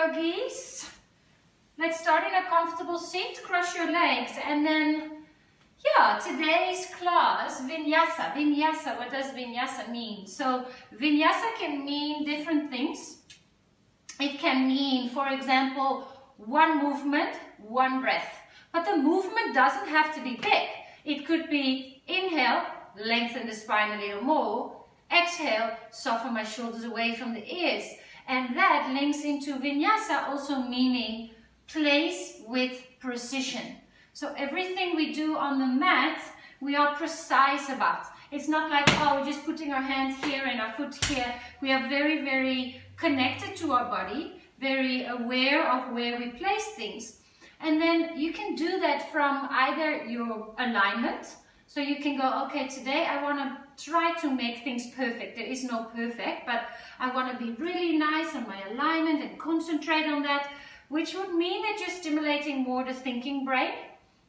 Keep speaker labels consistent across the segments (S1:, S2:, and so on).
S1: yogis. Let's start in a comfortable seat, cross your legs, and then, yeah, today's class, Vinyasa. Vinyasa, what does Vinyasa mean? So, Vinyasa can mean different things. It can mean, for example, one movement, one breath. But the movement doesn't have to be big. It could be inhale, lengthen the spine a little more. Exhale, soften my shoulders away from the ears. And that links into Vinyasa, also meaning place with precision. So everything we do on the mat, we are precise about. It's not like, oh, we're just putting our hand here and our foot here. We are very, very connected to our body, very aware of where we place things. And then you can do that from either your alignment. So you can go, okay, today I want to try to make things perfect. There is no perfect, but I want to be really nice on my alignment and concentrate on that, which would mean that you're stimulating more the thinking brain,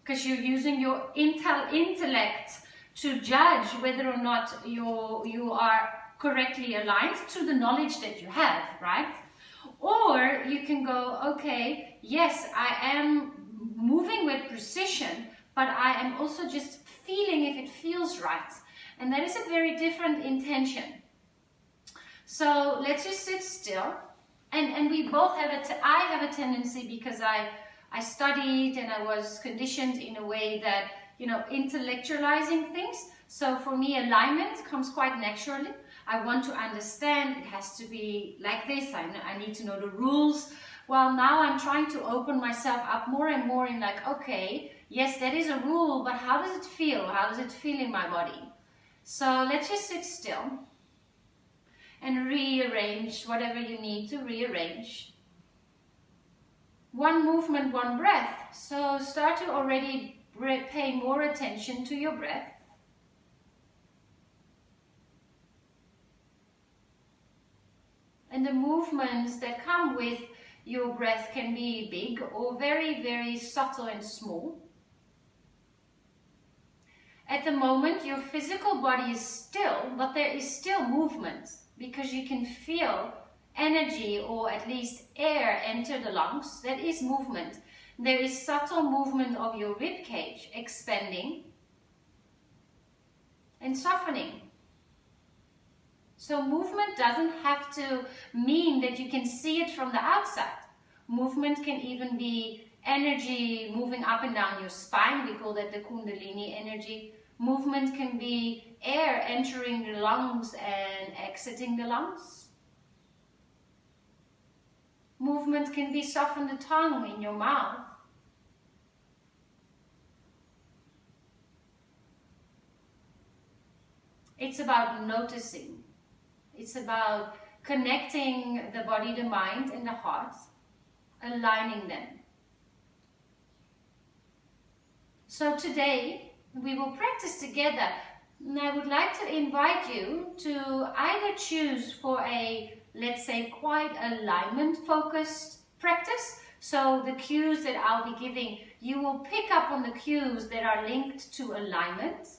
S1: because you're using your intellect to judge whether or not you are correctly aligned to the knowledge that you have, right? Or you can go, okay, yes, I am moving with precision, but I am also just feeling if it feels right. And that is a very different intention. So let's just sit still. And we both have I have a tendency, because I studied and I was conditioned in a way that, you know, intellectualizing things. So for me, alignment comes quite naturally. I want to understand, it has to be like this. I need to know the rules. Well, now I'm trying to open myself up more and more in like, okay, yes, that is a rule, but how does it feel? How does it feel in my body? So let's just sit still and rearrange whatever you need to rearrange. One movement, one breath. So start to already pay more attention to your breath. And the movements that come with your breath can be big or very, very subtle and small. At the moment, your physical body is still, but there is still movement, because you can feel energy, or at least air, enter the lungs. That is movement. There is subtle movement of your rib cage, expanding and softening. So movement doesn't have to mean that you can see it from the outside. Movement can even be energy moving up and down your spine. We call that the Kundalini energy. Movement can be air entering the lungs and exiting the lungs. Movement can be soften the tongue in your mouth. It's about noticing. It's about connecting the body, the mind, and the heart, aligning them. So today we will practice together, and I would like to invite you to either choose for a, let's say, quite alignment focused practice. So the cues that I'll be giving, you will pick up on the cues that are linked to alignment.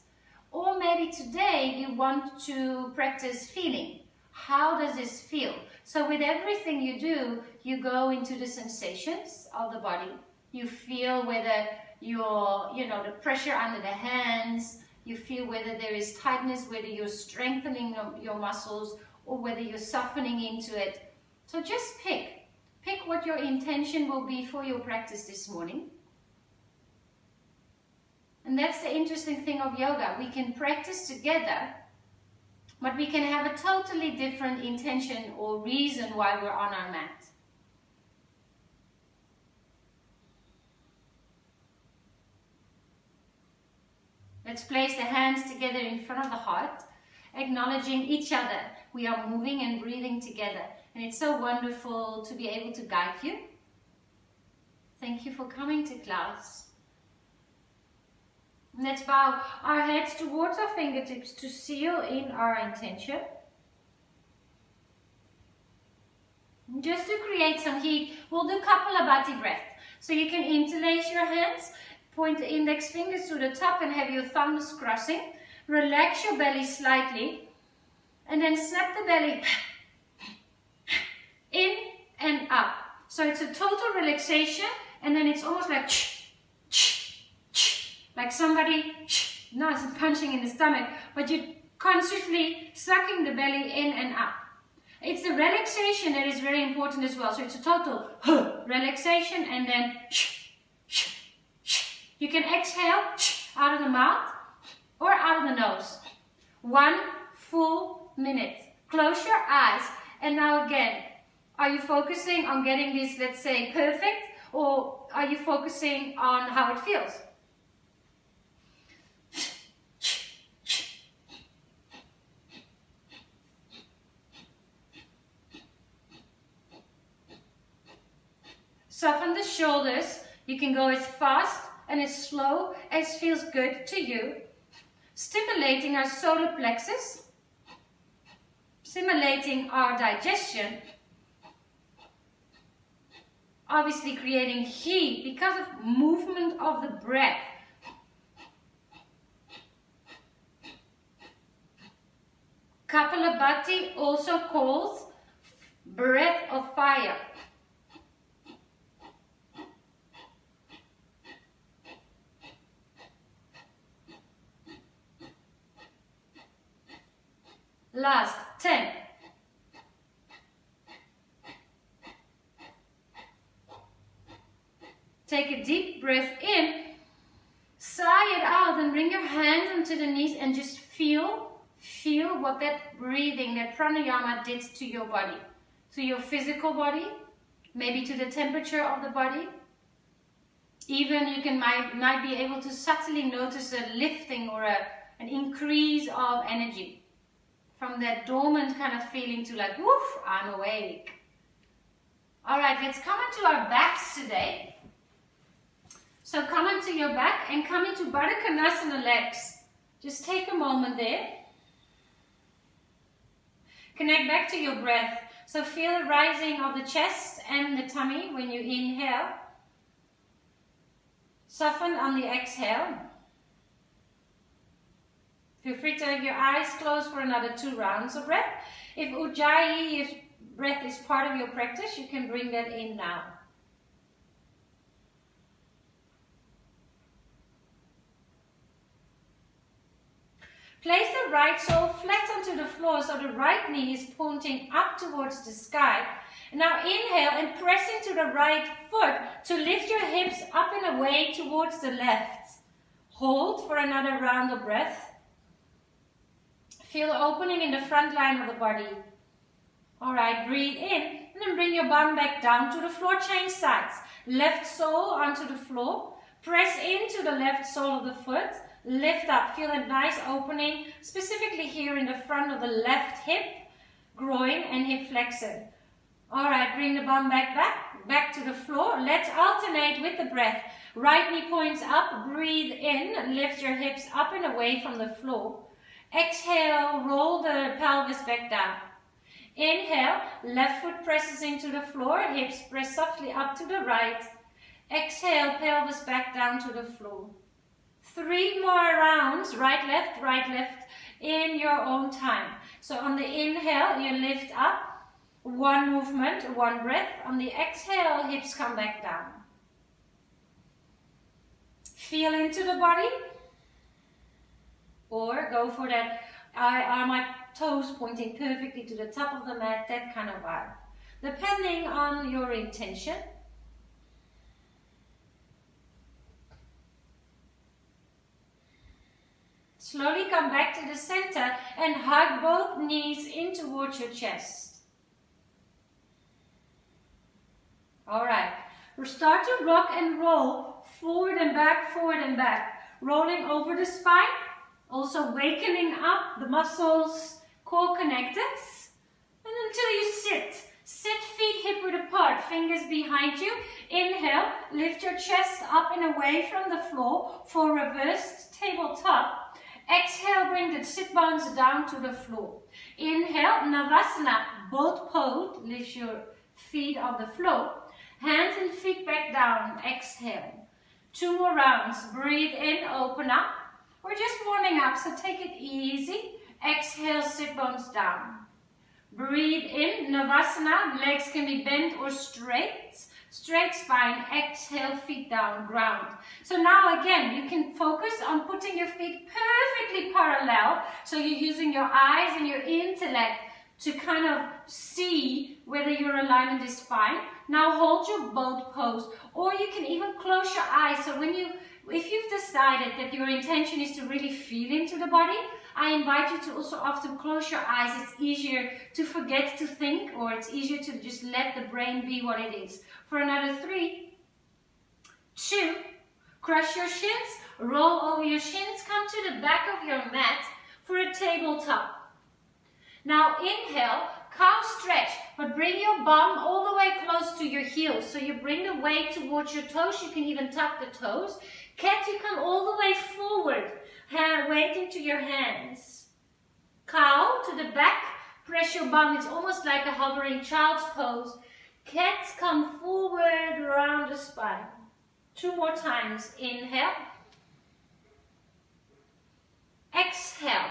S1: Or maybe today you want to practice feeling. How does this feel? So with everything you do, you go into the sensations of the body. You feel whether you're, the pressure under the hands. You feel whether there is tightness, whether you're strengthening your muscles, or whether you're softening into it. So just pick what your intention will be for your practice this morning. And that's the interesting thing of yoga. We can practice together, but we can have a totally different intention or reason why we're on our mat. Let's place the hands together in front of the heart, acknowledging each other. We are moving and breathing together. And it's so wonderful to be able to guide you. Thank you for coming to class. Let's bow our heads towards our fingertips to seal in our intention. Just to create some heat, we'll do Kapalabhati breath. So you can interlace your hands, point the index fingers to the top and have your thumbs crossing. Relax your belly slightly and then snap the belly in and up. So it's a total relaxation, and then it's almost like somebody not punching in the stomach, but you're consciously sucking the belly in and up. It's the relaxation that is very important as well. So it's a total relaxation, and then you can exhale out of the mouth or out of the nose. 1 full minute. Close your eyes, and now again, are you focusing on getting this, let's say, perfect, or are you focusing on how it feels? Soften the shoulders. You can go as fast and as slow as feels good to you. Stimulating our solar plexus. Stimulating our digestion. Obviously creating heat because of movement of the breath. Kapalabhati, also called breath of fire. Last 10. Take a deep breath in, sigh it out, and bring your hands onto the knees and just feel what that breathing, that pranayama did to your body, to your physical body, maybe to the temperature of the body. Even you might be able to subtly notice a lifting or an increase of energy. From that dormant kind of feeling to like, woof, I'm awake. All right, let's come into our backs today. So come into your back and come into Baddha Konasana legs. Just take a moment there. Connect back to your breath. So feel the rising of the chest and the tummy when you inhale. Soften on the exhale. Feel free to have your eyes closed for another 2 rounds of breath. If Ujjayi, if breath is part of your practice, you can bring that in now. Place the right sole flat onto the floor so the right knee is pointing up towards the sky. And now inhale and press into the right foot to lift your hips up and away towards the left. Hold for another round of breath. Feel the opening in the front line of the body. Alright, breathe in and then bring your bum back down to the floor. Change sides. Left sole onto the floor. Press into the left sole of the foot. Lift up. Feel a nice opening, specifically here in the front of the left hip, groin and hip flexor. Alright, bring the bum back to the floor. Let's alternate with the breath. Right knee points up. Breathe in. Lift your hips up and away from the floor. Exhale, roll the pelvis back down. Inhale, left foot presses into the floor, hips press softly up to the right. Exhale, pelvis back down to the floor. 3 more rounds, right, left, in your own time. So on the inhale, you lift up, 1 movement, 1 breath. On the exhale, hips come back down. Feel into the body. Or go for that, are my toes pointing perfectly to the top of the mat, that kind of vibe. Depending on your intention. Slowly come back to the center and hug both knees in towards your chest. Alright, we'll start to rock and roll forward and back, rolling over the spine. Also wakening up the muscles, core connectors. And until you sit. Sit feet hip width apart, fingers behind you. Inhale, lift your chest up and away from the floor for reversed tabletop. Exhale, bring the sit bones down to the floor. Inhale, Navasana, both pose, lift your feet off the floor. Hands and feet back down, exhale. 2 more rounds, breathe in, open up. We're just warming up, so take it easy. Exhale, sit bones down. Breathe in, Navasana, legs can be bent or straight. Straight spine, exhale, feet down, ground. So now again, you can focus on putting your feet perfectly parallel. So you're using your eyes and your intellect to kind of see whether your alignment is fine. Now hold your boat pose, or you can even close your eyes. So if you've decided that your intention is to really feel into the body, I invite you to also often close your eyes. It's easier to forget to think, or it's easier to just let the brain be what it is. For another 3, 2, crush your shins, roll over your shins, come to the back of your mat for a tabletop. Now inhale, cow stretch, but bring your bum all the way close to your heels. So you bring the weight towards your toes, you can even tuck the toes. Cat, you come all the way forward, weight into your hands. Cow to the back, press your bum, it's almost like a hovering child's pose. Cats come forward around the spine. 2 more times, inhale. Exhale.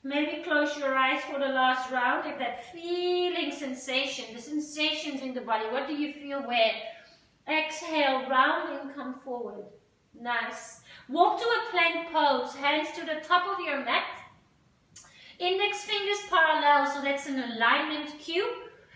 S1: Maybe close your eyes for the last round. If that feeling sensation, the sensations in the body, what do you feel where? Exhale, round and come forward. Nice. Walk to a plank pose, hands to the top of your mat. Index fingers parallel, so that's an alignment cue.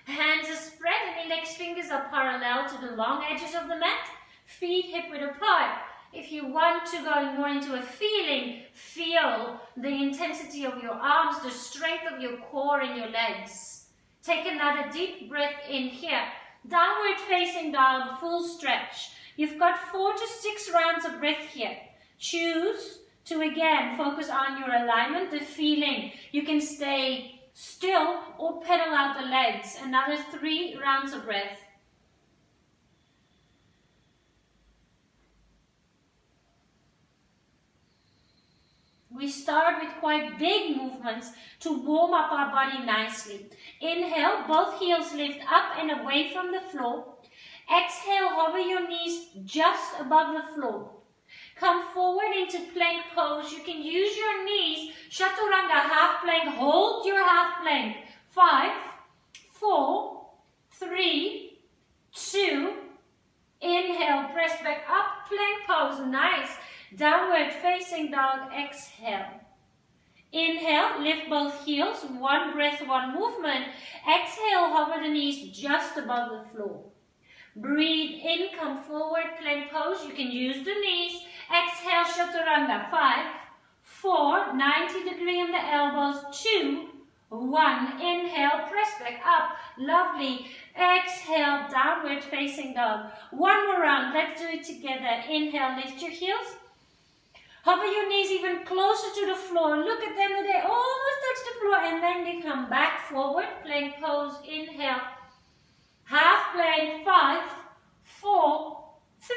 S1: Hands are spread and index fingers are parallel to the long edges of the mat. Feet hip width apart. If you want to go more into a feeling, feel the intensity of your arms, the strength of your core and your legs. Take another deep breath in here. Downward facing dog, full stretch. You've got 4 to 6 rounds of breath here. Choose to again focus on your alignment, the feeling. You can stay still or pedal out the legs. Another 3 rounds of breath. We start with quite big movements to warm up our body nicely. Inhale, both heels lift up and away from the floor. Exhale, hover your knees just above the floor. Come forward into plank pose. You can use your knees. Chaturanga, half plank. Hold your half plank. 5, 4, 3, 2. Inhale, press back up. Plank pose. Nice. Downward facing dog. Exhale. Inhale, lift both heels. 1 breath, 1 movement. Exhale, hover the knees just above the floor. Breathe in, come forward, plank pose. You can use the knees. Exhale, Chaturanga. 5, 4, 90 degree on the elbows. 2, 1. Inhale, press back up. Lovely. Exhale, downward facing dog. 1 more round. Let's do it together. Inhale, lift your heels. Hover your knees even closer to the floor. Look at them, they almost touch the floor. And then they come back forward. Plank pose. Inhale. Half plank. 5, 4, 3,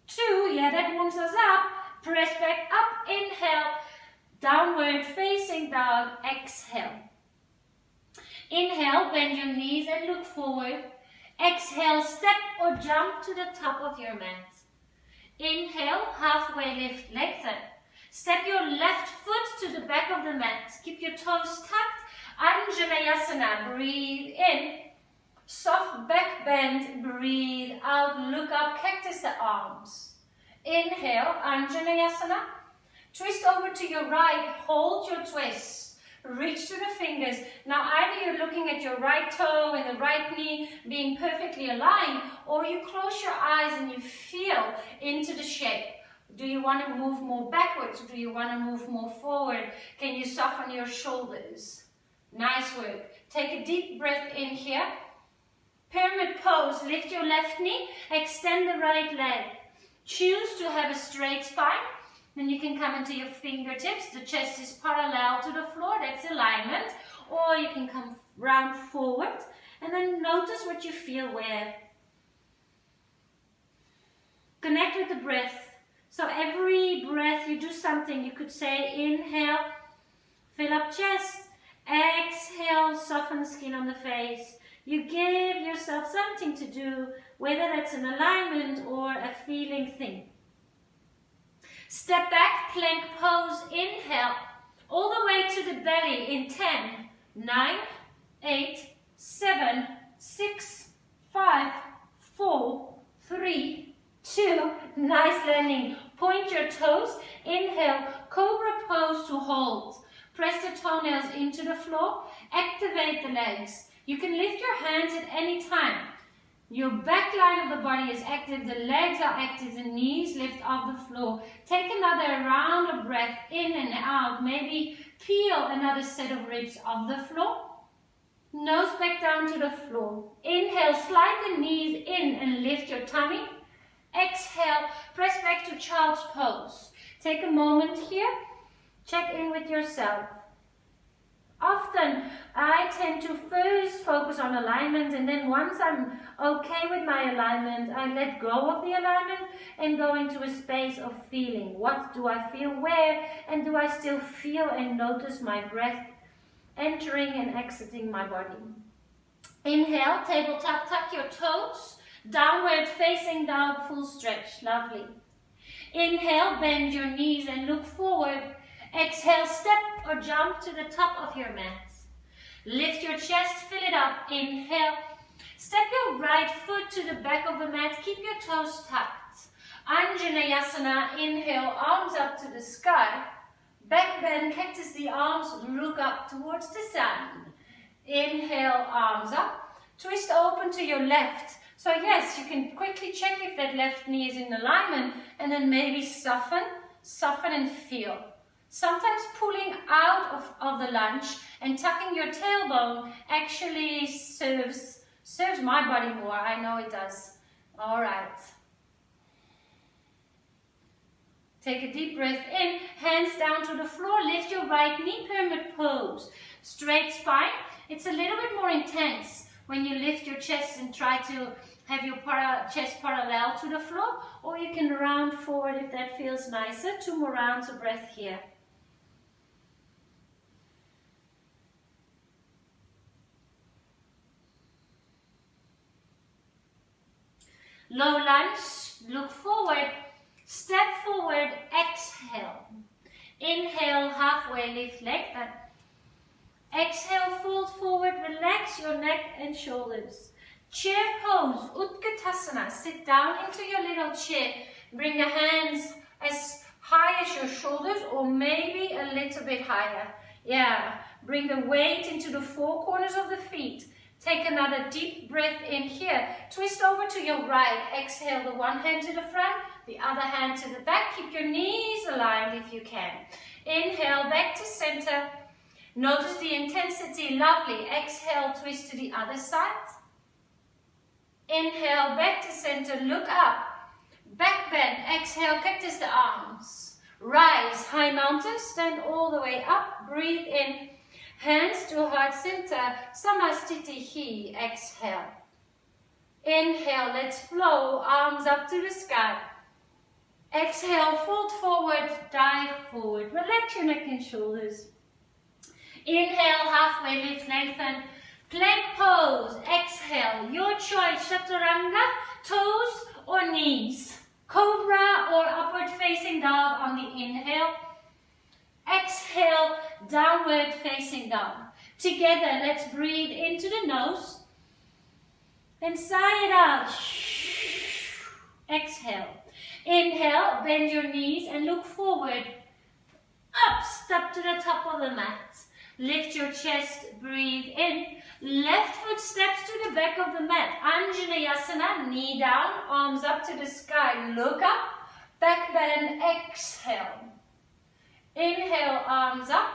S1: 2. Yeah, that warms us up. Press back up. Inhale. Downward facing dog. Exhale. Inhale, bend your knees and look forward. Exhale, step or jump to the top of your mat. Inhale, halfway lift, lengthen. Step your left foot to the back of the mat. Keep your toes tucked. Anjaneyasana, breathe in. Soft back bend, breathe out, look up, cactus the arms. Inhale, Anjaneyasana. Twist over to your right, hold your twist. Reach to the fingers. Now either you're looking at your right toe and the right knee being perfectly aligned, or you close your eyes and you feel into the shape. Do you want to move more backwards? Do you want to move more forward? Can you soften your shoulders? Nice work. Take a deep breath in here. Pyramid pose. Lift your left knee. Extend the right leg. Choose to have a straight spine. Then you can come into your fingertips. The chest is parallel to the floor. That's alignment. Or you can come round forward. And then notice what you feel where. Connect with the breath. So every breath you do something. You could say inhale, fill up chest. Exhale, soften skin on the face. You give yourself something to do, whether that's an alignment or a feeling thing. Step back, plank pose, inhale, all the way to the belly in 10, 9, 8, 7, 6, 5, 4, 3, 2, nice landing. Point your toes, inhale, Cobra pose to hold. Press the toenails into the floor, activate the legs. You can lift your hands at any time. Your back line of the body is active, the legs are active, the knees lift off the floor. Take another round of breath in and out, maybe peel another set of ribs off the floor. Nose back down to the floor. Inhale, slide the knees in and lift your tummy. Exhale, press back to child's pose. Take a moment here, check in with yourself. Often I tend to first focus on alignment, and then once I'm okay with my alignment, I let go of the alignment and go into a space of feeling. What do I feel where, and do I still feel and notice my breath entering and exiting my body? Inhale, tabletop, tuck your toes, downward facing dog, full stretch, lovely. Inhale, bend your knees and look forward. Exhale, step or jump to the top of your mat. Lift your chest, fill it up. Inhale, step your right foot to the back of the mat, keep your toes tucked. Anjaneyasana, inhale, arms up to the sky. Back bend, cactus the arms, look up towards the sun. Inhale, arms up. Twist open to your left. So yes, you can quickly check if that left knee is in alignment, and then maybe soften and feel. Sometimes pulling out of the lunge and tucking your tailbone actually serves my body more. I know it does. All right. Take a deep breath in, hands down to the floor, lift your right knee, pyramid pose. Straight spine. It's a little bit more intense when you lift your chest and try to have your chest parallel to the floor, or you can round forward if that feels nicer. 2 more rounds of breath here. Low lunge, look forward, step forward, exhale. Inhale, halfway lift leg. Exhale, fold forward, relax your neck and shoulders. Chair pose, Utkatasana. Sit down into your little chair. Bring the hands as high as your shoulders, or maybe a little bit higher. Yeah, bring the weight into the 4 corners of the feet. Take another deep breath in here. Twist over to your right. Exhale, the one hand to the front, the other hand to the back. Keep your knees aligned if you can. Inhale, back to center. Notice the intensity, lovely. Exhale, twist to the other side. Inhale, back to center, look up. Back bend, exhale, cactus the arms. Rise, high mountain, stand all the way up. Breathe in. Hands to heart center, Samastitihi, exhale. Inhale, let's flow, arms up to the sky. Exhale, fold forward, dive forward. Relax your neck and shoulders. Inhale, halfway lift, lengthen. Plank pose, exhale, your choice, Chaturanga, toes or knees. Cobra or upward facing dog on the inhale. Exhale, downward facing dog. Together, let's breathe into the nose and sigh it out. Exhale. Inhale, bend your knees and look forward. Up, step to the top of the mat. Lift your chest, breathe in. Left foot steps to the back of the mat. Anjaneyasana, knee down, arms up to the sky. Look up, back bend, exhale. Inhale, arms up.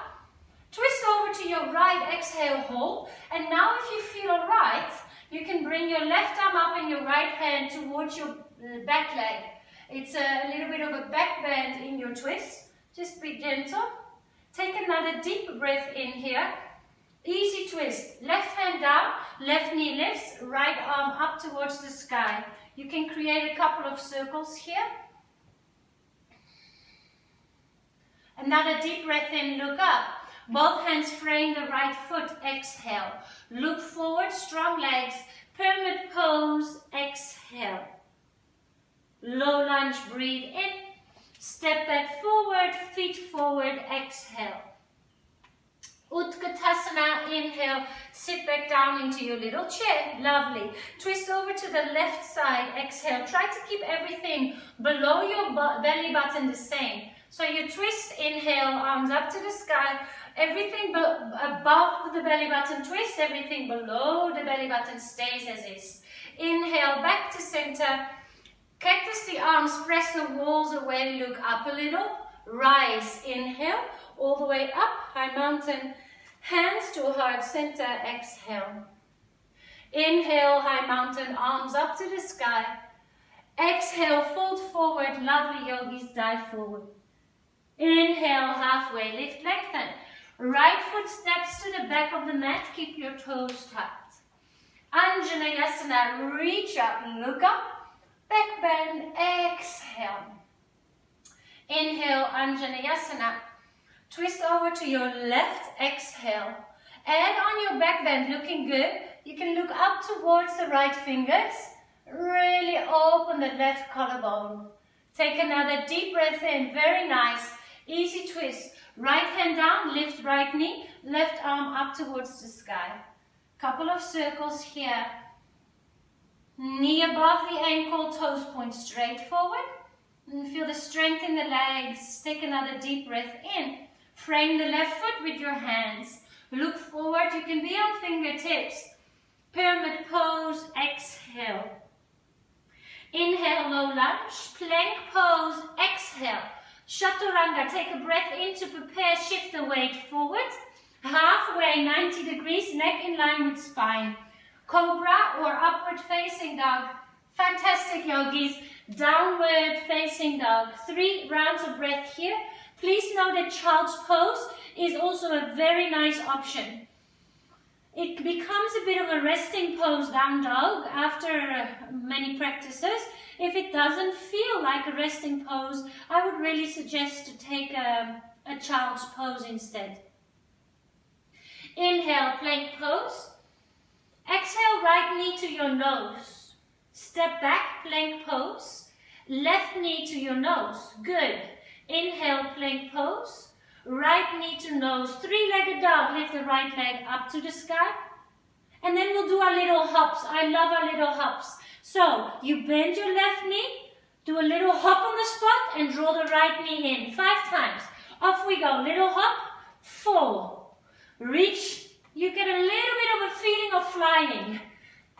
S1: Twist over to your right, exhale, hold. And now if you feel alright, you can bring your left arm up and your right hand towards your back leg. It's a little bit of a back bend in your twist. Just be gentle. Take another deep breath in here. Easy twist. Left hand down, left knee lifts, right arm up towards the sky. You can create a couple of circles here. Another deep breath in, look up. Both hands frame the right foot, exhale. Look forward, strong legs, pyramid pose, exhale. Low lunge, breathe in. Step back forward, feet forward, exhale. Utkatasana, inhale, sit back down into your little chair, lovely. Twist over to the left side, exhale. Try to keep everything below your belly button the same. So you twist, inhale, arms up to the sky, everything above the belly button twist, everything below the belly button stays as is. Inhale, back to center, cactus the arms, press the walls away, look up a little, rise, inhale, all the way up, high mountain, hands to heart center, exhale. Inhale, high mountain, arms up to the sky. Exhale, fold forward, lovely yogis, dive forward. Inhale, halfway, lift, lengthen. Right foot steps to the back of the mat, keep your toes tucked. Anjaneyasana, reach up, look up, back bend, exhale. Inhale, Anjaneyasana. Twist over to your left, exhale. And on your back bend, looking good, you can look up towards the right fingers. Really open the left collarbone. Take another deep breath in, very nice. Easy twist. Right hand down, lift right knee, left arm up towards the sky. Couple of circles here. Knee above the ankle, toes point straight forward. And feel the strength in the legs. Take another deep breath in. Frame the left foot with your hands. Look forward, you can be on fingertips. Pyramid pose, exhale. Inhale, low lunge, plank pose, exhale. Chaturanga, take a breath in to prepare, shift the weight forward. Halfway, 90 degrees, neck in line with spine. Cobra or upward facing dog. Fantastic, yogis. Downward facing dog. 3 rounds of breath here. Please know that child's pose is also a very nice option. It becomes a bit of a resting pose, down dog, after many practices. If it doesn't feel like a resting pose, I would really suggest to take a child's pose instead. Inhale, plank pose. Exhale, right knee to your nose. Step back, plank pose. Left knee to your nose. Good. Inhale, plank pose. Right knee to nose. 3-legged dog. Lift the right leg up to the sky. And then we'll do our little hops. I love our little hops. So, you bend your left knee, do a little hop on the spot, and draw the right knee in. 5 times. Off we go. Little hop. 4. Reach. You get a little bit of a feeling of flying.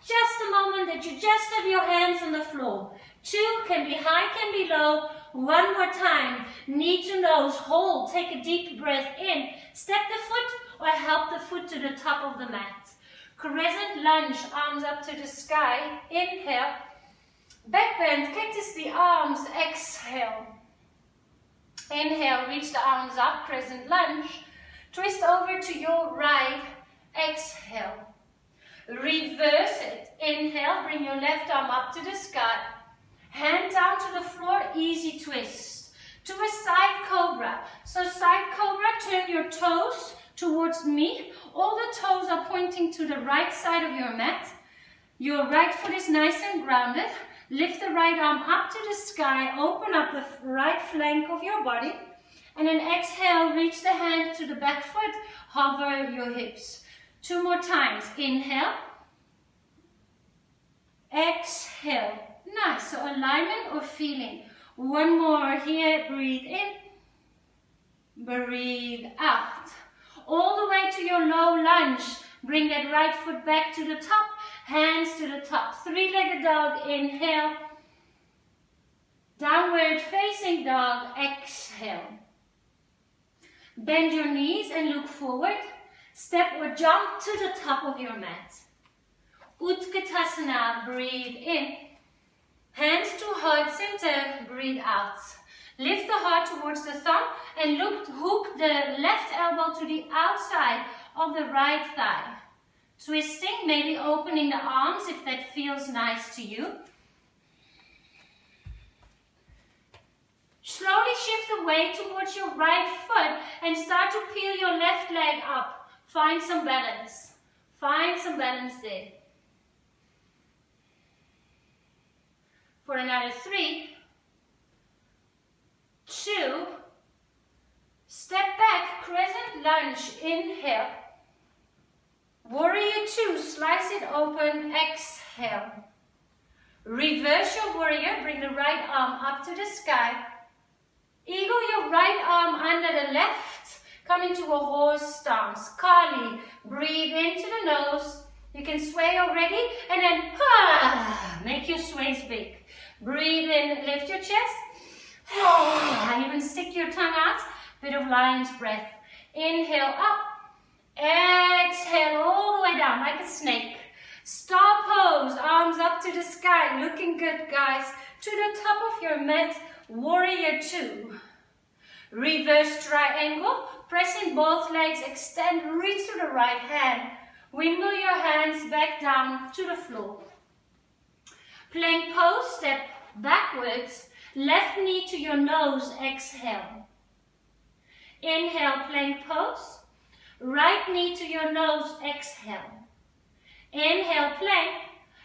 S1: Just a moment that you just have your hands on the floor. 2, can be high, can be low. 1 more time. Knee to nose. Hold. Take a deep breath in. Step the foot or help the foot to the top of the mat. Crescent lunge. Arms up to the sky. Inhale. Back bend. Cactus the arms. Exhale. Inhale. Reach the arms up. Crescent lunge. Twist over to your right. Exhale. Reverse it. Inhale. Bring your left arm up to the sky. Hand down to the floor, easy twist. To a side cobra. So side cobra, turn your toes towards me. All the toes are pointing to the right side of your mat. Your right foot is nice and grounded. Lift the right arm up to the sky. Open up the right flank of your body. And then exhale, reach the hand to the back foot. Hover your hips. 2 more times. Inhale. Exhale. Nice, so alignment or feeling. 1 more here, breathe in, breathe out. All the way to your low lunge. Bring that right foot back to the top, hands to the top. 3-legged dog, inhale. Downward facing dog, exhale. Bend your knees and look forward. Step or jump to the top of your mat. Utkatasana, breathe in. Hands to heart center, breathe out. Lift the heart towards the thumb and hook the left elbow to the outside of the right thigh. Twisting, maybe opening the arms if that feels nice to you. Slowly shift the weight towards your right foot and start to peel your left leg up. Find some balance. Find some balance there. For another 3, 2, step back, crescent Crescent Lunge, inhale. Warrior Two, slice it open, exhale. Reverse your warrior, bring the right arm up to the sky. Eagle your right arm under the left, come into a horse stance. Kali, breathe into the nose. You can sway already, and then make your sways big. Breathe in, lift your chest. Even stick your tongue out, bit of lion's breath. Inhale up, exhale all the way down like a snake. Star pose, arms up to the sky, looking good guys. To the top of your mat, Warrior Two. Reverse triangle, pressing both legs, extend, reach to the right hand. Wimble your hands back down to the floor. Plank pose, step backwards, left knee to your nose, exhale. Inhale, plank pose. Right knee to your nose, exhale. Inhale, plank.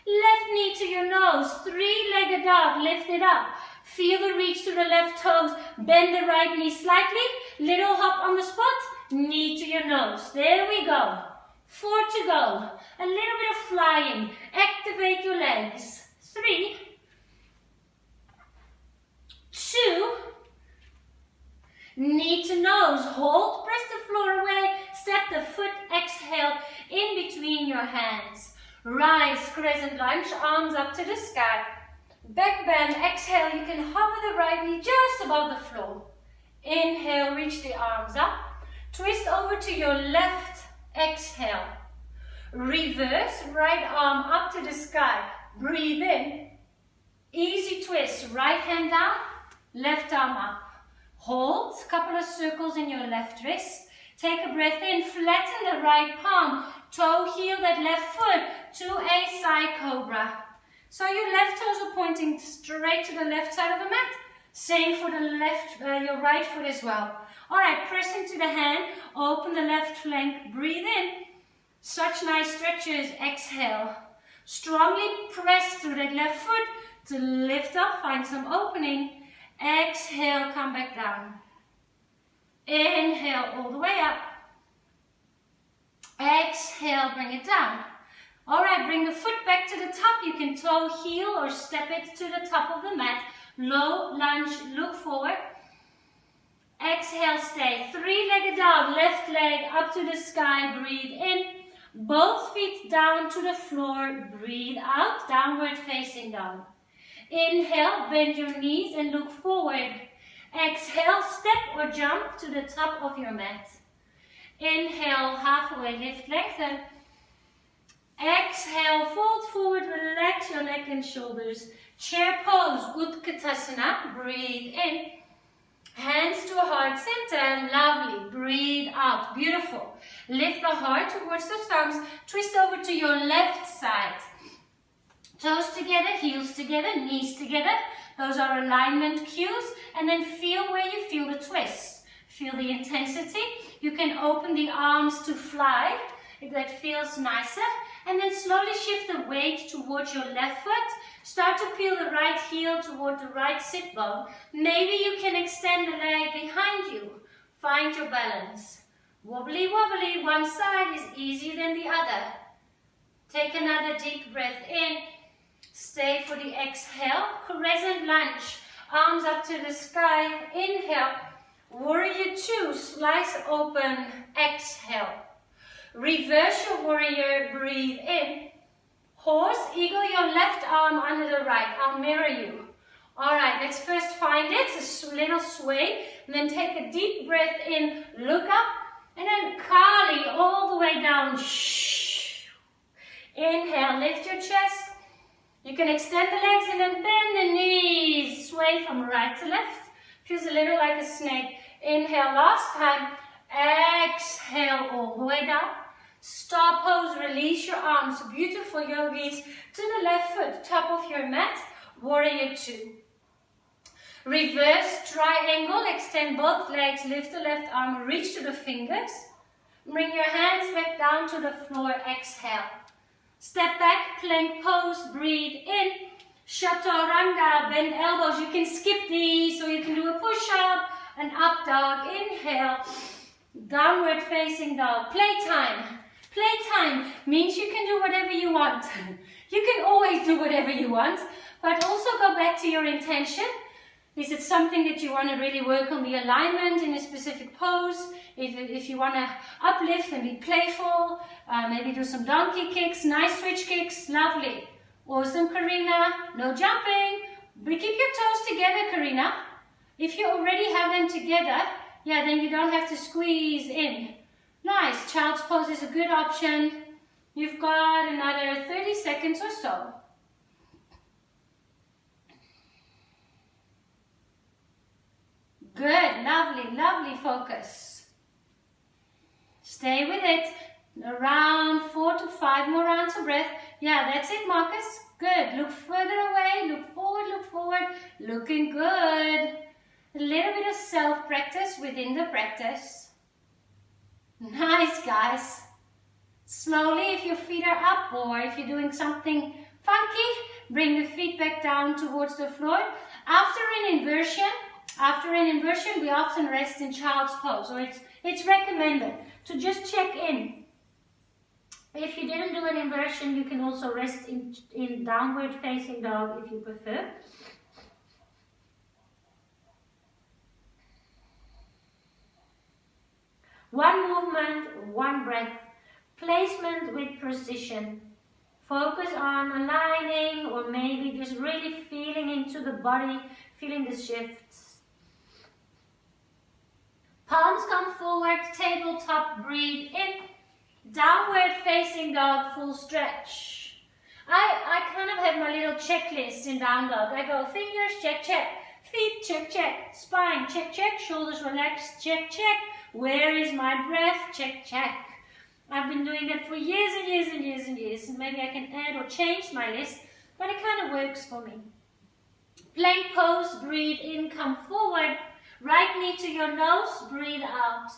S1: Left knee to your nose, three-legged dog, lift it up. Feel the reach to the left toes, bend the right knee slightly, little hop on the spot, knee to your nose. There we go. 4 to go. A little bit of flying. Activate your legs. 3, 2, knee to nose. Hold, press the floor away. Step the foot, exhale in between your hands. Rise, Crescent Lunge, arms up to the sky. Back bend, exhale, you can hover the right knee just above the floor. Inhale, reach the arms up. Twist over to your left, exhale. Reverse, right arm up to the sky. Breathe in. Easy twist, right hand down, left arm up. Hold, couple of circles in your left wrist. Take a breath in, flatten the right palm. Toe heel that left foot to a side cobra. So your left toes are pointing straight to the left side of the mat. Same for the left, your right foot as well. All right, press into the hand, open the left flank, breathe in. Such nice stretches, exhale. Strongly press through that left foot to lift up, find some opening. Exhale, come back down. Inhale, all the way up. Exhale, bring it down. All right, bring the foot back to the top. You can toe heel or step it to the top of the mat. Low lunge, look forward. Exhale, stay. Three-legged dog, left leg up to the sky, breathe in. Both feet down to the floor, breathe out, downward facing dog. Inhale, bend your knees and look forward. Exhale, step or jump to the top of your mat. Inhale, halfway lift, lengthen. Exhale, fold forward, relax your neck and shoulders. Chair pose, Utkatasana, breathe in. Hands to heart center, lovely, breathe out, beautiful. Lift the heart towards the thumbs, twist over to your left side. Toes together, heels together, knees together. Those are alignment cues. And then feel where you feel the twist. Feel the intensity. You can open the arms to fly, if that feels nicer. And then slowly shift the weight towards your left foot. Start to peel the right heel toward the right sit bone. Maybe you can extend the leg behind you. Find your balance. Wobbly, wobbly. One side is easier than the other. Take another deep breath in. Stay for the exhale. Crescent Lunge. Arms up to the sky. Inhale. Warrior Two. Slice open. Exhale. Reverse your warrior. Breathe in. Horse, eagle your left arm under the right. I'll mirror you. All right, let's first find it. A little sway. And then take a deep breath in. Look up. And then Kali all the way down. Shh. Inhale, lift your chest. You can extend the legs and then bend the knees. Sway from right to left. Feels a little like a snake. Inhale, last time. Exhale, all the way down. Star pose, release your arms. Beautiful yogis. To the left foot, top of your mat. Warrior Two. Reverse triangle. Extend both legs. Lift the left arm. Reach to the fingers. Bring your hands back down to the floor. Exhale. Step back, plank pose, breathe in. Chaturanga, bend elbows. You can skip these, or you can do a push-up, an up dog. Inhale. Downward facing dog. Playtime. Playtime means you can do whatever you want. You can always do whatever you want, but also go back to your intention. Is it something that you want to really work on the alignment in a specific pose? If you want to uplift and be playful, maybe do some donkey kicks, nice switch kicks, lovely. Awesome, Karina. No jumping. But keep your toes together, Karina. If you already have them together, yeah, then you don't have to squeeze in. Nice. Child's pose is a good option. You've got another 30 seconds or so. Good. Lovely, lovely focus. Stay with it. Around 4 to 5 more rounds of breath. Yeah, that's it, Marcus. Good. Look further away. Look forward, look forward. Looking good. A little bit of self-practice within the practice. Nice, guys. Slowly, if your feet are up or if you're doing something funky, bring the feet back down towards the floor. After an inversion, we often rest in child's pose. So it's recommended to just check in. If you didn't do an inversion, you can also rest in downward facing dog if you prefer. One movement, one breath. Placement with precision. Focus on aligning or maybe just really feeling into the body, feeling the shifts. Palms come forward, tabletop, breathe in. Downward facing dog, full stretch. I kind of have my little checklist in down dog. I go fingers, check, check. Feet, check, check. Spine, check, check. Shoulders relaxed, check, check. Where is my breath? Check, check. I've been doing that for years and years and years and years. And maybe I can add or change my list, but it kind of works for me. Plank pose, breathe in, come forward. Right knee to your nose, breathe out.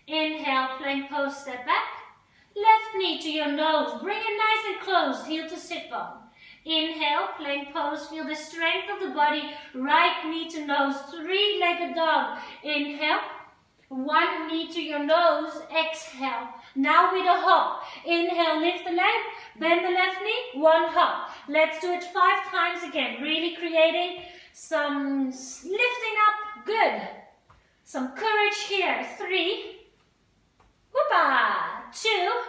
S1: Inhale, plank pose, step back. Left knee to your nose, bring it nice and close, heel to sit bone. Inhale, plank pose, feel the strength of the body. Right knee to nose, three-legged dog. Inhale. One knee to your nose, exhale. Now with a hop. Inhale, lift the leg, bend the left knee, one hop. Let's do it 5 times again. Really creating some lifting up, good. Some courage here, 3. Whoopah, 2.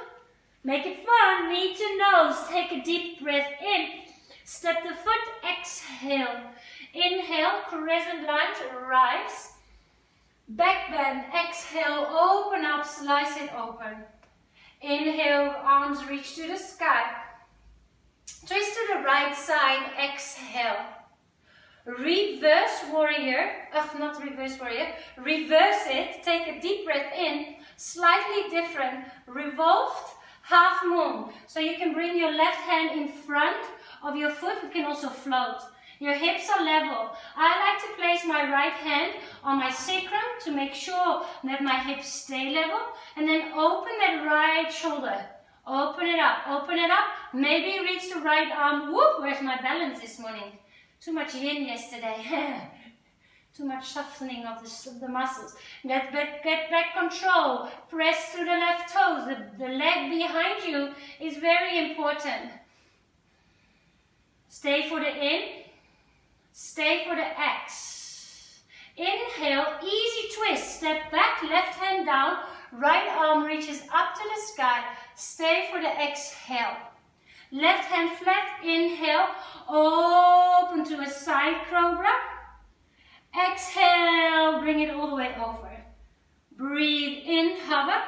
S1: Make it fun, knee to nose. Take a deep breath in. Step the foot, exhale. Inhale, crescent lunge, rise. Back bend, exhale, open up, slice it open. Inhale, arms reach to the sky. Twist to the right side, exhale. Reverse warrior, not reverse warrior, reverse it, take a deep breath in, slightly different, revolved, half moon. So you can bring your left hand in front of your foot, it can also float. Your hips are level. I like to place my right hand on my sacrum to make sure that my hips stay level. And then open that right shoulder. Open it up. Maybe reach the right arm. Whoop, where's my balance this morning? Too much yin yesterday. Too much softening of the muscles. Get back control. Press through the left toes. The leg behind you is very important. Stay for the in. Stay for the X. Inhale, easy twist. Step back, left hand down. Right arm reaches up to the sky. Stay for the exhale. Left hand flat, inhale. Open to a side cobra. Exhale, bring it all the way over. Breathe in, hover.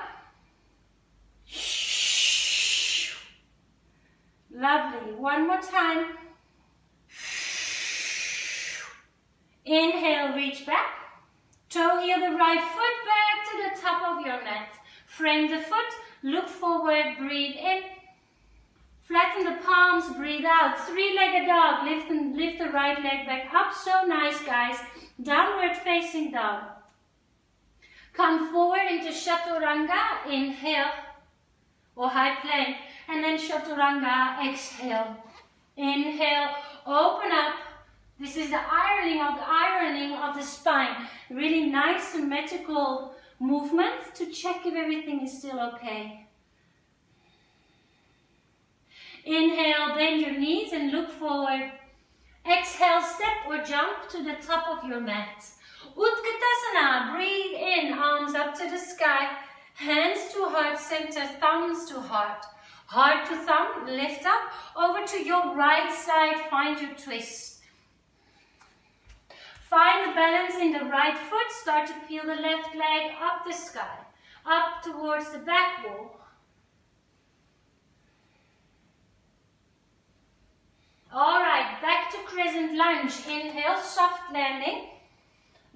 S1: Lovely. One more time. Inhale, reach back. Toe heel the right foot back to the top of your mat. Frame the foot, look forward, breathe in. Flatten the palms, breathe out. Three-legged dog, lift the right leg back up. So nice, guys. Downward facing dog. Come forward into Chaturanga, inhale, or high plank. And then Chaturanga, exhale. Inhale, open up. This is the ironing of the spine. Really nice symmetrical movement to check if everything is still okay. Inhale, bend your knees and look forward. Exhale, step or jump to the top of your mat. Utkatasana, breathe in, arms up to the sky, hands to heart center, thumbs to heart. Heart to thumb, lift up, over to your right side, find your twist. Find the balance in the right foot, start to peel the left leg up the sky, up towards the back wall. Alright, back to Crescent Lunge. Inhale, soft landing.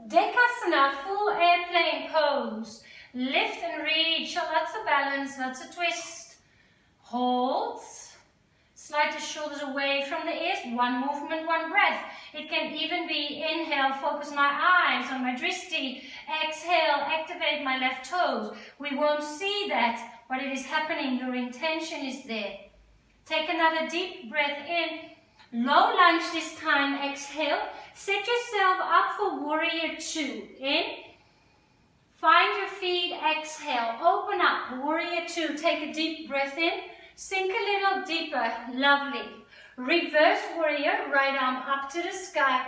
S1: Dekasana, full airplane pose. Lift and reach, lots of balance, lots of twist. Hold. Slide the shoulders away from the ears. One movement, one breath. It can even be inhale, focus my eyes on my dristi. Exhale, activate my left toes. We won't see that, but it is happening. Your intention is there. Take another deep breath in. Low lunge this time, exhale. Set yourself up for warrior two. In. Find your feet, exhale. Open up, warrior two. Take a deep breath in. Sink a little deeper, lovely. Reverse warrior, right arm up to the sky.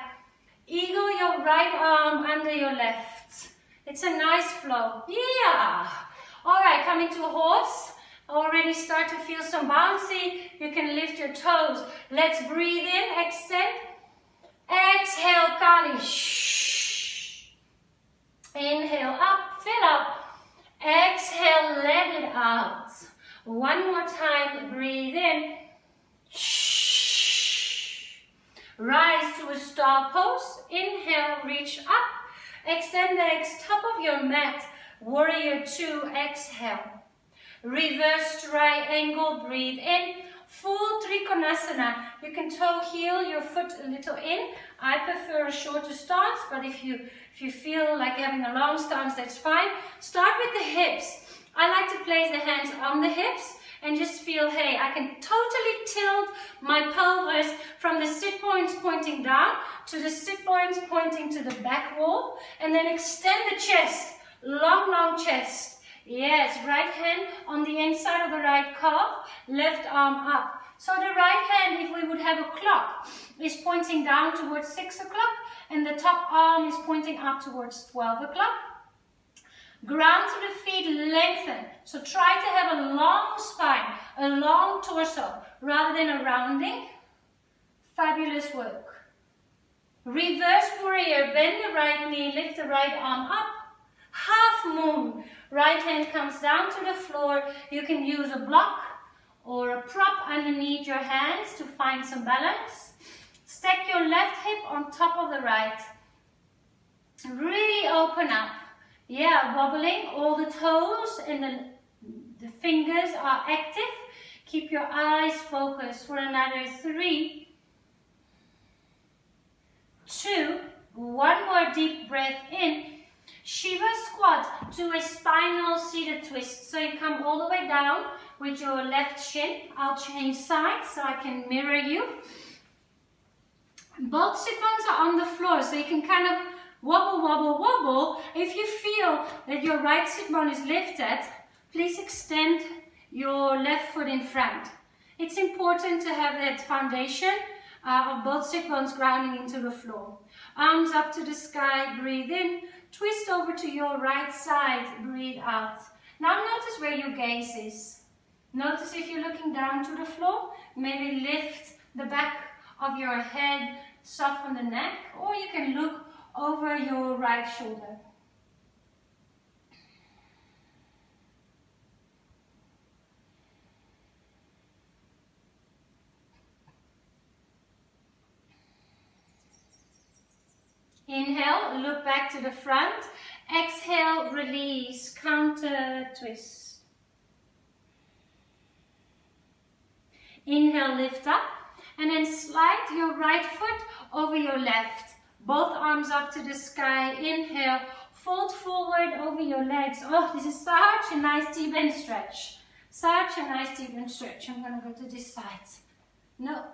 S1: Eagle your right arm under your left. It's a nice flow. Yeah. All right, coming to a horse. Already start to feel some bouncy. You can lift your toes. Let's breathe in, extend. Exhale, Kali. Shh. Inhale, up, fill up. Exhale, let it out. One more time, breathe in. Shh. Rise to a star pose. Inhale, reach up. Extend the legs, top of your mat. Warrior two, exhale. Reverse triangle, breathe in. Full Trikonasana. You can toe heel your foot a little in. I prefer a shorter stance, but if you feel like having a long stance, that's fine. Start with the hips. I like to place the hands on the hips and just feel, hey, I can totally tilt my pelvis from the sit bones pointing down to the sit bones pointing to the back wall, and then extend the chest, long, long chest. Yes, right hand on the inside of the right calf, left arm up. So the right hand, if we would have a clock, is pointing down towards 6 o'clock, and the top arm is pointing up towards 12 o'clock. Ground to the feet, lengthen. So try to have a long spine, a long torso, rather than a rounding. Fabulous work. Reverse warrior, bend the right knee, lift the right arm up. Half moon. Right hand comes down to the floor. You can use a block or a prop underneath your hands to find some balance. Stack your left hip on top of the right. Really open up. Yeah, wobbling. All the toes and the fingers are active. Keep your eyes focused for another 3, 2, one more deep breath in. Shiva squat to a spinal Cedar twist. So you come all the way down with your left shin. I'll change sides so I can mirror you. Both sit bones are on the floor, so you can kind of wobble, wobble, wobble. If you feel that your right sit bone is lifted, please extend your left foot in front. It's important to have that foundation of both sit bones grounding into the floor. Arms up to the sky, breathe in. Twist over to your right side, breathe out. Now notice where your gaze is. Notice if you're looking down to the floor, maybe lift the back of your head, soften the neck, or you can look over your right shoulder. Inhale, look back to the front. Exhale, release, counter twist. Inhale, lift up, and then slide your right foot over your left. Both arms up to the sky. Inhale, fold forward over your legs. Oh, this is such a nice deep end stretch. Such a nice deep end stretch. I'm going to go to this side. No,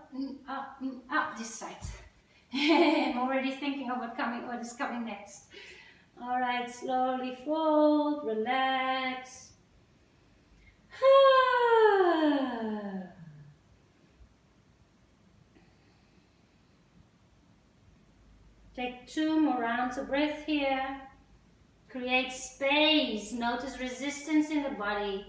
S1: up this side. I'm already thinking of what is coming next. All right, slowly fold. relax. Take 2 more rounds of breath here. Create space. Notice resistance in the body.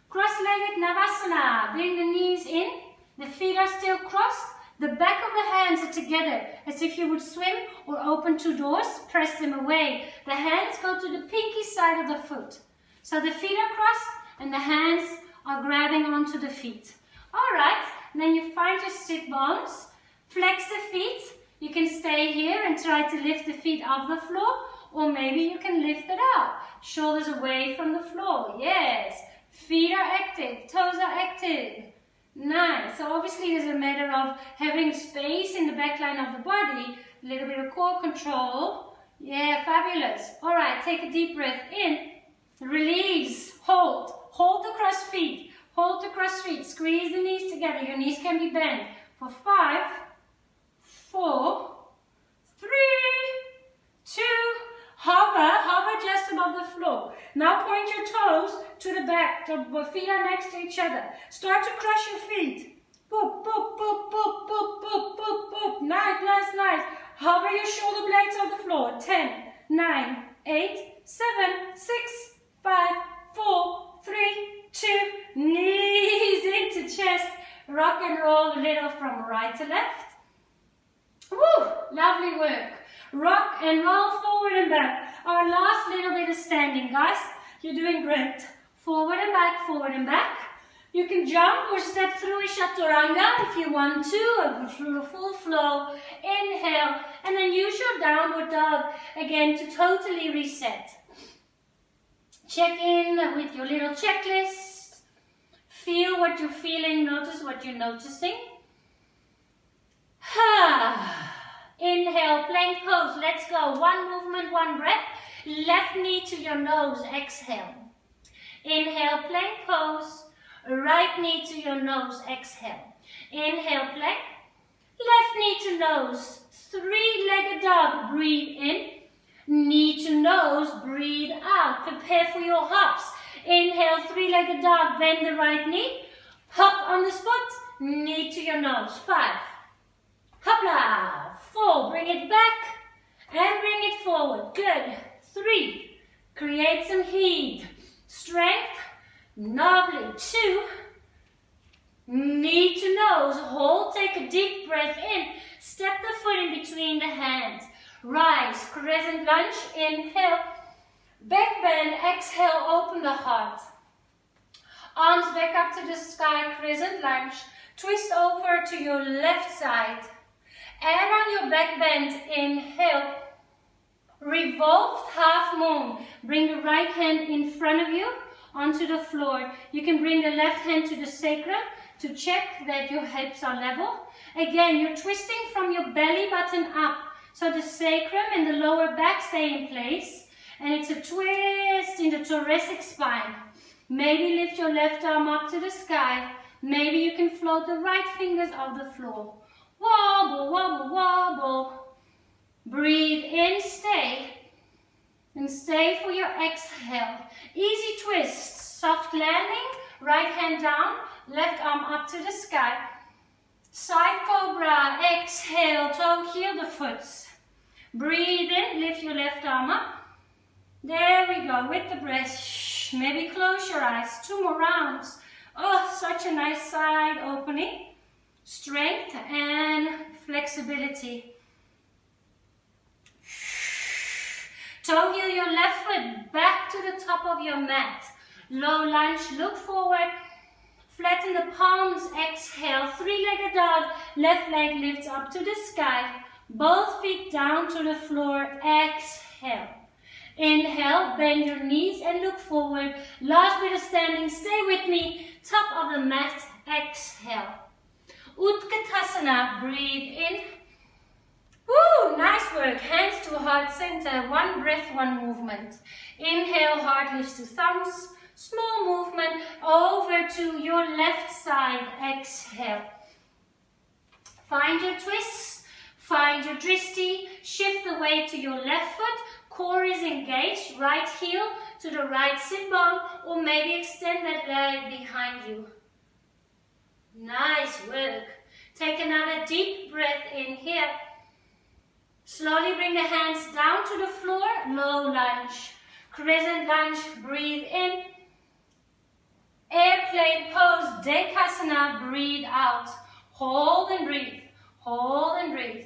S1: Cross-legged Navasana. Bring the knees in. The feet are still crossed. The back of the hands are together as if you would swim or open 2 doors. Press them away. The hands go to the pinky side of the foot. So the feet are crossed and the hands are grabbing onto the feet. Alright, then you find your sit bones. Flex the feet. You can stay here and try to lift the feet off the floor, or maybe you can lift it up. Shoulders away from the floor. Yes. Feet are active. Toes are active. Nice. So obviously it's a matter of having space in the back line of the body. A little bit of core control. Yeah, fabulous. Alright, take a deep breath in. Release. Hold. Hold the crossed feet. Hold the crossed feet. Squeeze the knees together. Your knees can be bent. For 5, 4, 3, 2, hover just above the floor. Now point your toes to the back. The feet are next to each other. Start to cross your feet. Boop, boop, boop, boop, boop, boop, boop, boop. Nice, nice, nice. Hover your shoulder blades on the floor. 10, 9, 8, 7, 6, 5, 4, 3, 2. Knees into chest. Rock and roll a little from right to left. Woo! Lovely work. Rock and roll forward and back. Our last little bit of standing, guys. You're doing great. Forward and back, forward and back. You can jump or step through a Chaturanga if you want to, through a full flow. Inhale, and then use your downward dog again to totally reset. Check in with your little checklist. Feel what you're feeling, notice what you're noticing. Inhale, plank pose, let's go. 1 movement, 1 breath. Left knee to your nose, exhale. Inhale, plank pose. Right knee to your nose, exhale. Inhale, plank. Left knee to nose. 3-legged dog, breathe in. Knee to nose, breathe out. Prepare for your hops. Inhale, 3-legged dog, bend the right knee. Hop on the spot, knee to your nose. 5. Hopla. 4, bring it back and bring it forward. Good. 3, create some heat. Strength. Lovely. 2, knee to nose. Hold, take a deep breath in. Step the foot in between the hands. Rise, Crescent Lunge. Inhale. Back bend. Exhale, open the heart. Arms back up to the sky, Crescent Lunge. Twist over to your left side. And on your back bend, inhale. Revolved half moon. Bring the right hand in front of you onto the floor. You can bring the left hand to the sacrum to check that your hips are level. Again, you're twisting from your belly button up. So the sacrum and the lower back stay in place. And it's a twist in the thoracic spine. Maybe lift your left arm up to the sky. Maybe you can float the right fingers off the floor. Wobble, wobble, wobble. Breathe in, stay. And stay for your exhale. Easy twist. Soft landing. Right hand down. Left arm up to the sky. Side Cobra. Exhale. Toe heel the foot. Breathe in. Lift your left arm up. There we go. With the breath. Shh. Maybe close your eyes. 2 more rounds. Oh, such a nice side opening. Strength and flexibility. Toe heel your left foot back to the top of your mat. Low lunge, look forward. Flatten the palms, exhale. 3-legged dog, left leg lifts up to the sky. Both feet down to the floor, exhale. Inhale, bend your knees and look forward. Last bit of standing, stay with me. Top of the mat, exhale. Utkatasana, breathe in. Woo, nice work. Hands to heart center. 1 breath, 1 movement. Inhale, heart lifts to thumbs. Small movement over to your left side. Exhale. Find your twist. Find your dristi, shift the weight to your left foot, core is engaged, right heel to the right sit bone, or maybe extend that leg behind you. Nice work. Take another deep breath in here. Slowly bring the hands down to the floor, low lunge. Crescent lunge, breathe in. Airplane pose, Dekasana, breathe out. Hold and breathe, hold and breathe.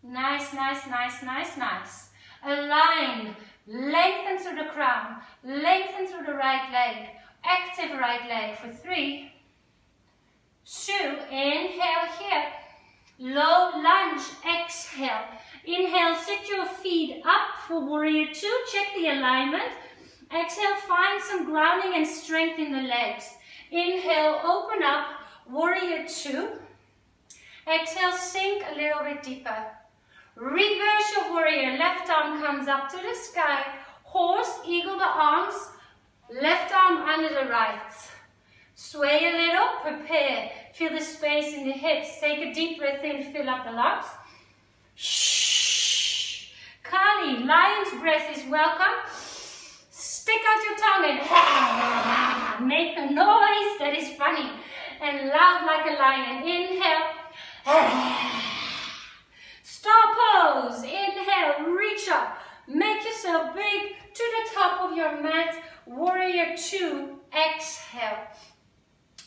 S1: Nice, nice, nice, nice, nice. Align, lengthen through the crown, lengthen through the right leg. Active right leg for 3, 2, inhale here. Low lunge, exhale. Inhale, sit your feet up for warrior 2. Check the alignment. Exhale, find some grounding and strength in the legs. Inhale, open up, warrior 2. Exhale, sink a little bit deeper. Reverse your warrior. Left arm comes up to the sky. Horse, eagle the arms. Left arm under the right. Sway a little, prepare. Feel the space in the hips. Take a deep breath in, fill up the lungs. Shh. Kali, lion's breath is welcome. Stick out your tongue and make a noise that is funny and loud like a lion. Inhale. Star pose. Inhale, reach up. Make yourself big to the top of your mat. Warrior 2. Exhale.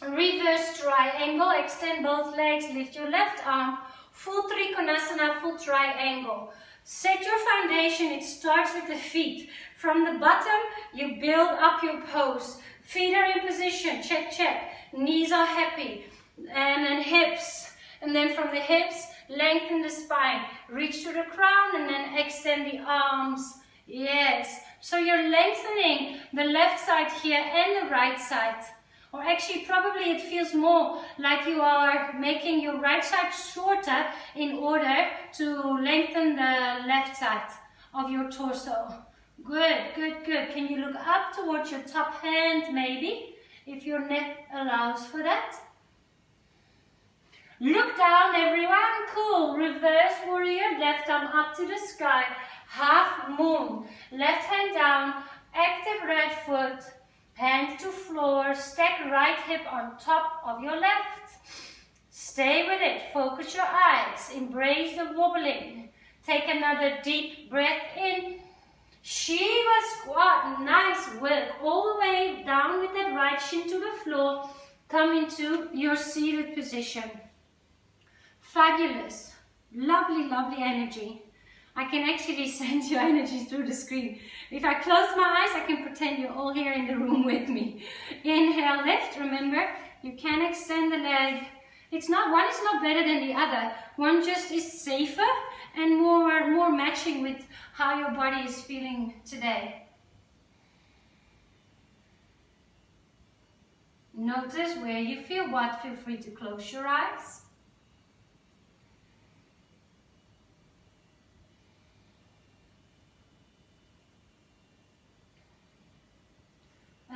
S1: Reverse triangle. Extend both legs. Lift your left arm. Full Trikonasana, full triangle. Set your foundation. It starts with the feet. From the bottom, you build up your pose. Feet are in position. Check, check. Knees are happy. And then hips. And then from the hips, lengthen the spine. Reach to the crown and then extend the arms. Yes. So you're lengthening the left side here and the right side. Or actually, probably it feels more like you are making your right side shorter in order to lengthen the left side of your torso. Good, good, good. Can you look up towards your top hand maybe, if your neck allows for that? Look down, everyone. Cool. Reverse warrior. Left arm up to the sky. Half moon. Left hand down. Active right foot. Hand to floor. Stack right hip on top of your left. Stay with it. Focus your eyes. Embrace the wobbling. Take another deep breath in. Shiva squat. Nice work. All the way down with that right shin to the floor. Come into your seated position. Fabulous. Lovely, lovely energy. I can actually send you energy through the screen. If I close my eyes, I can pretend you're all here in the room with me. Inhale, lift. Remember, you can extend the leg. One is not better than the other. One just is safer and more matching with how your body is feeling today. Notice where you feel what. Feel free to close your eyes.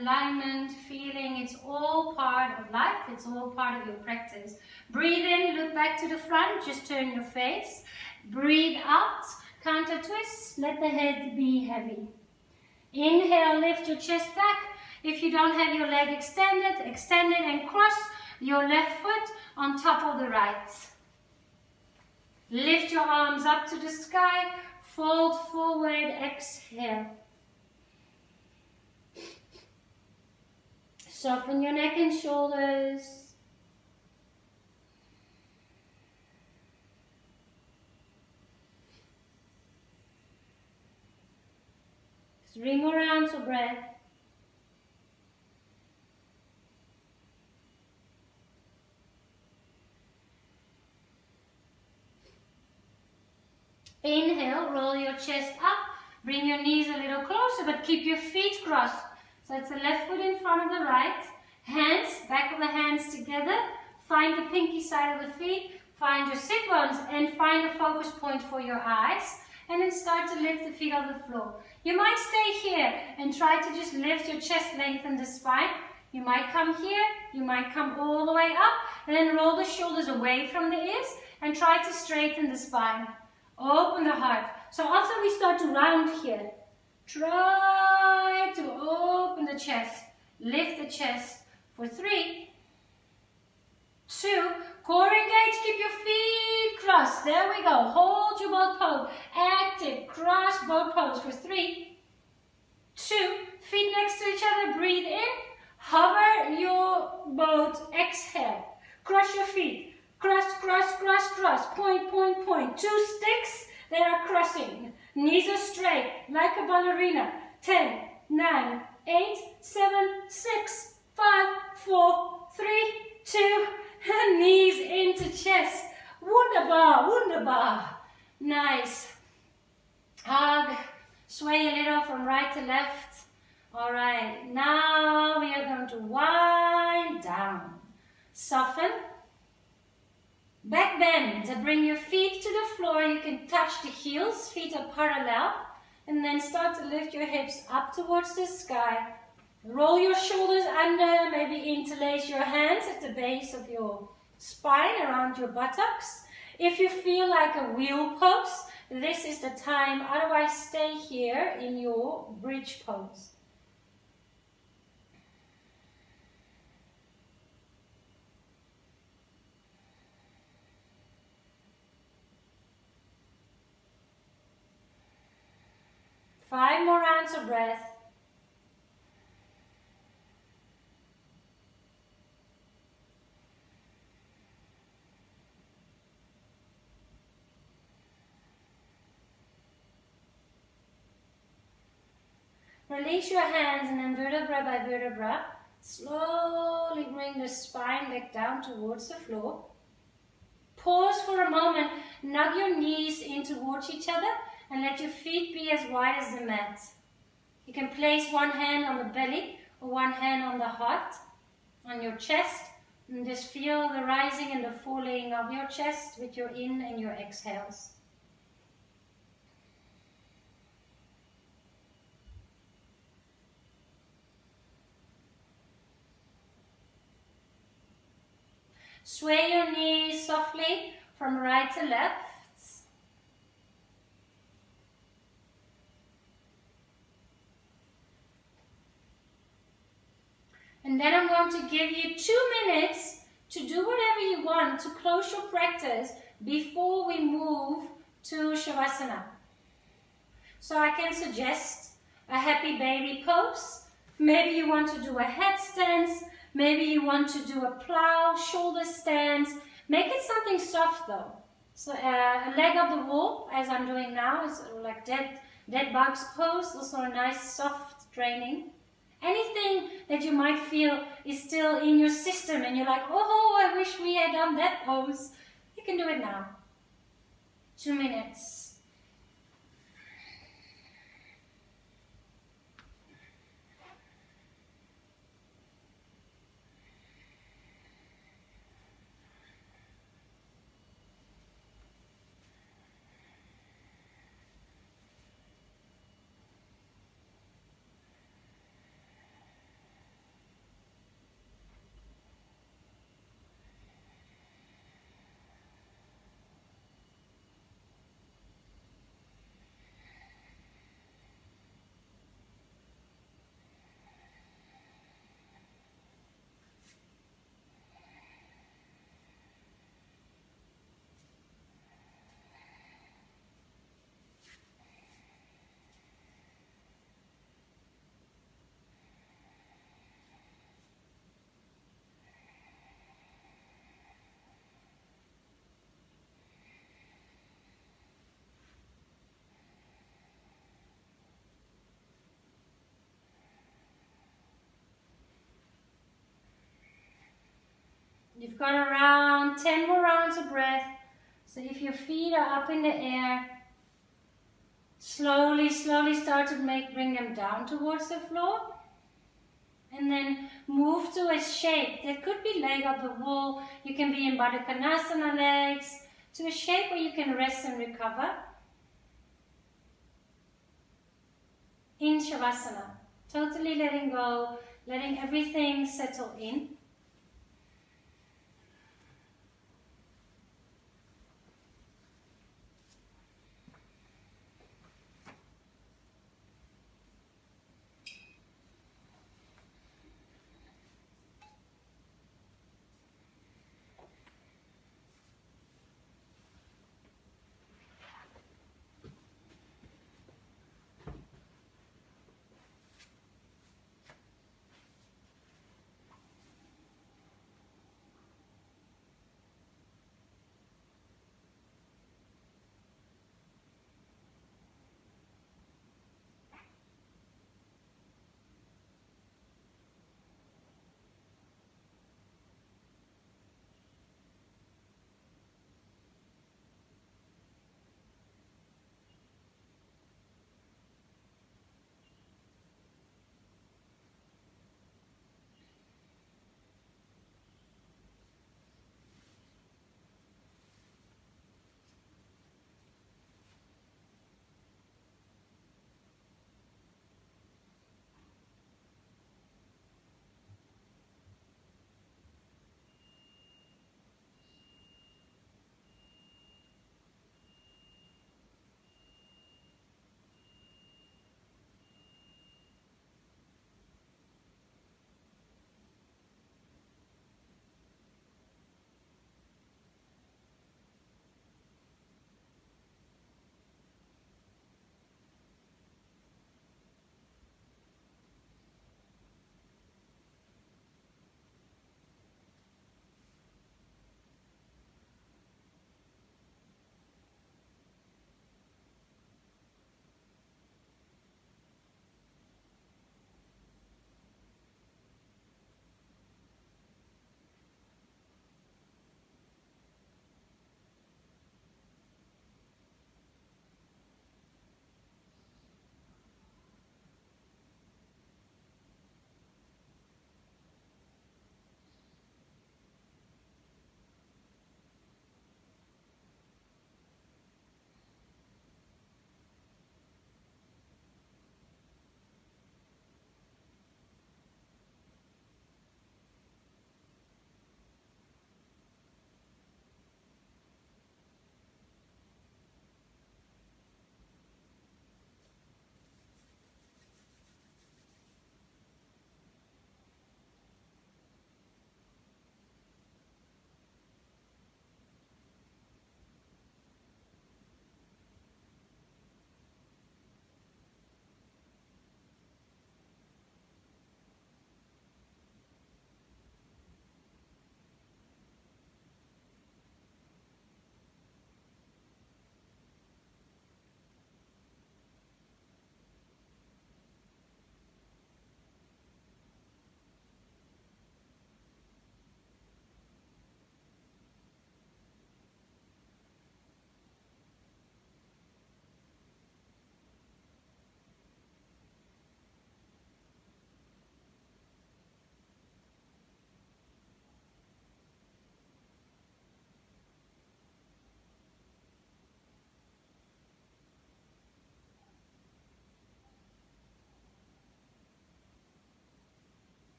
S1: Alignment, feeling, it's all part of life, it's all part of your practice. Breathe in, look back to the front, just turn your face. Breathe out, counter twist, let the head be heavy. Inhale, lift your chest back. If you don't have your leg extended, extend it and cross your left foot on top of the right. Lift your arms up to the sky, fold forward, exhale. Soften your neck and shoulders. 3 more rounds of breath. Inhale, roll your chest up, bring your knees a little closer, but keep your feet crossed. So it's the left foot in front of the right, hands, back of the hands together, find the pinky side of the feet, find your sit bones and find a focus point for your eyes, and then start to lift the feet off the floor. You might stay here and try to just lift your chest, lengthen the spine. You might come here, you might come all the way up, and then roll the shoulders away from the ears and try to straighten the spine. Open the heart. So after we start to round here, try to open the chest. Lift the chest for 3, 2, core engage, keep your feet crossed. There we go. Hold your boat pose. Active, cross boat pose for 3, 2, feet next to each other. Breathe in. Hover your boat. Exhale. Cross your feet. Cross, cross, cross, cross. Point, point, point. 2 sticks. They are crossing. Knees are straight, like a ballerina. 10, 9, 8, 7, 6, 5, 4, 3, 2, and knees into chest. Wunderbar, wunderbar. Nice. Hug. Sway a little from right to left. All right, now we are going to wind down. Soften. Back bend. Bring your feet to the floor. You can touch the heels. Feet are parallel. And then start to lift your hips up towards the sky. Roll your shoulders under. Maybe interlace your hands at the base of your spine around your buttocks. If you feel like a wheel pose, this is the time. Otherwise, stay here in your bridge pose. Five more rounds of breath. Release your hands and then vertebra by vertebra, slowly bring the spine back down towards the floor. Pause for a moment, nudge your knees in towards each other and let your feet be as wide as the mat. You can place one hand on the belly or one hand on the heart, on your chest, and just feel the rising and the falling of your chest with your in and your exhales. Sway your knees softly from right to left. And then I'm going to give you 2 minutes to do whatever you want to close your practice before we move to Shavasana. So I can suggest a happy baby pose. Maybe you want to do a headstand. Maybe you want to do a plow, shoulder stand. Make it something soft though. So a leg up the wall, as I'm doing now, is like dead bugs pose. Also a nice soft training. Anything that you might feel is still in your system and you're like, oh, I wish we had done that pose. You can do it now. 2 minutes. You've got around 10 more rounds of breath. So if your feet are up in the air, slowly start to bring them down towards the floor. And then move to a shape. That could be leg up the wall. You can be in Utkatasana legs. To a shape where you can rest and recover. In Shavasana. Totally letting go, letting everything settle in.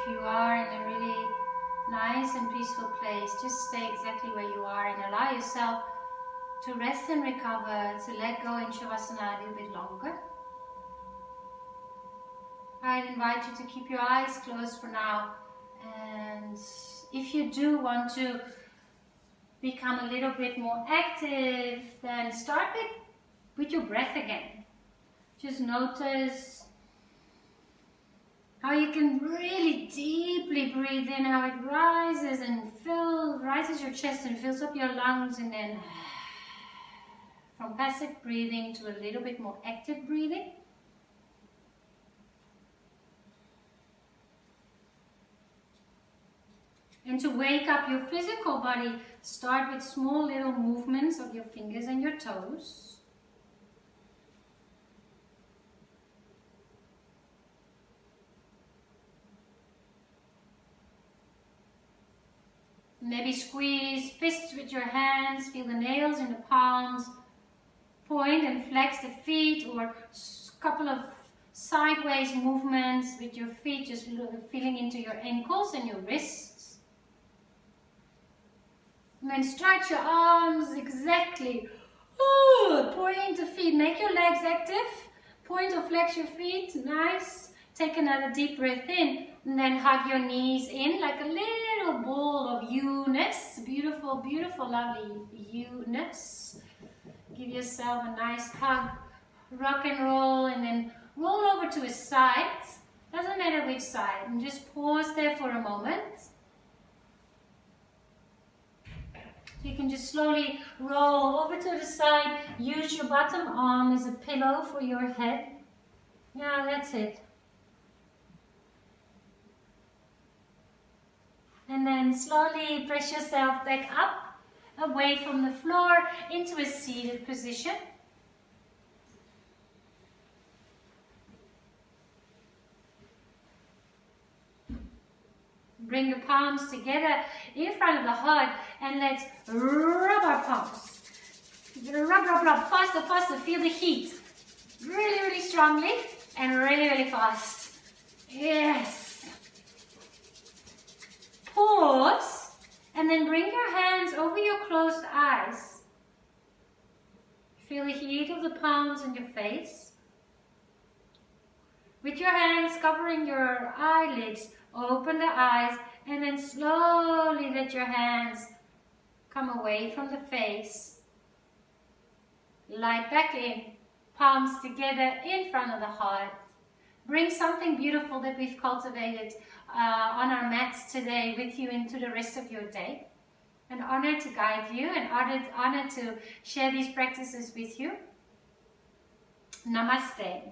S1: if you are in a really nice and peaceful place, just stay exactly where you are and allow yourself to rest and recover, to let go in Shavasana a little bit longer. I invite you to keep your eyes closed for now, and if you do want to become a little bit more active, then start with your breath again. Just notice how you can really deeply breathe in, how it rises your chest and fills up your lungs, and then from passive breathing to a little bit more active breathing. And to wake up your physical body, start with small little movements of your fingers and your toes. Maybe squeeze fists with your hands, feel the nails in the palms, point and flex the feet, or a couple of sideways movements with your feet, just feeling into your ankles and your wrists. And then stretch your arms exactly. Ooh, point the feet, make your legs active. Point or flex your feet, nice. Take another deep breath in, and then hug your knees in like a little ball of you-ness. Beautiful, beautiful, lovely you-ness. Give yourself a nice hug, rock and roll, and then roll over to a side. Doesn't matter which side, and just pause there for a moment. You can just slowly roll over to the side. Use your bottom arm as a pillow for your head. Yeah, that's it. And then slowly press yourself back up, away from the floor, into a seated position. Bring the palms together in front of the heart, and let's rub our palms. Rub, rub, rub, faster, faster, feel the heat. Really, really strongly, and really, really fast. Yes. Pause, and then bring your hands over your closed eyes. Feel the heat of the palms in your face. With your hands covering your eyelids, open the eyes, and then slowly let your hands come away from the face. Light back in, palms together in front of the heart. Bring something beautiful that we've cultivated on our mats today with you into the rest of your day. An honor to guide you, an honor to share these practices with you. Namaste.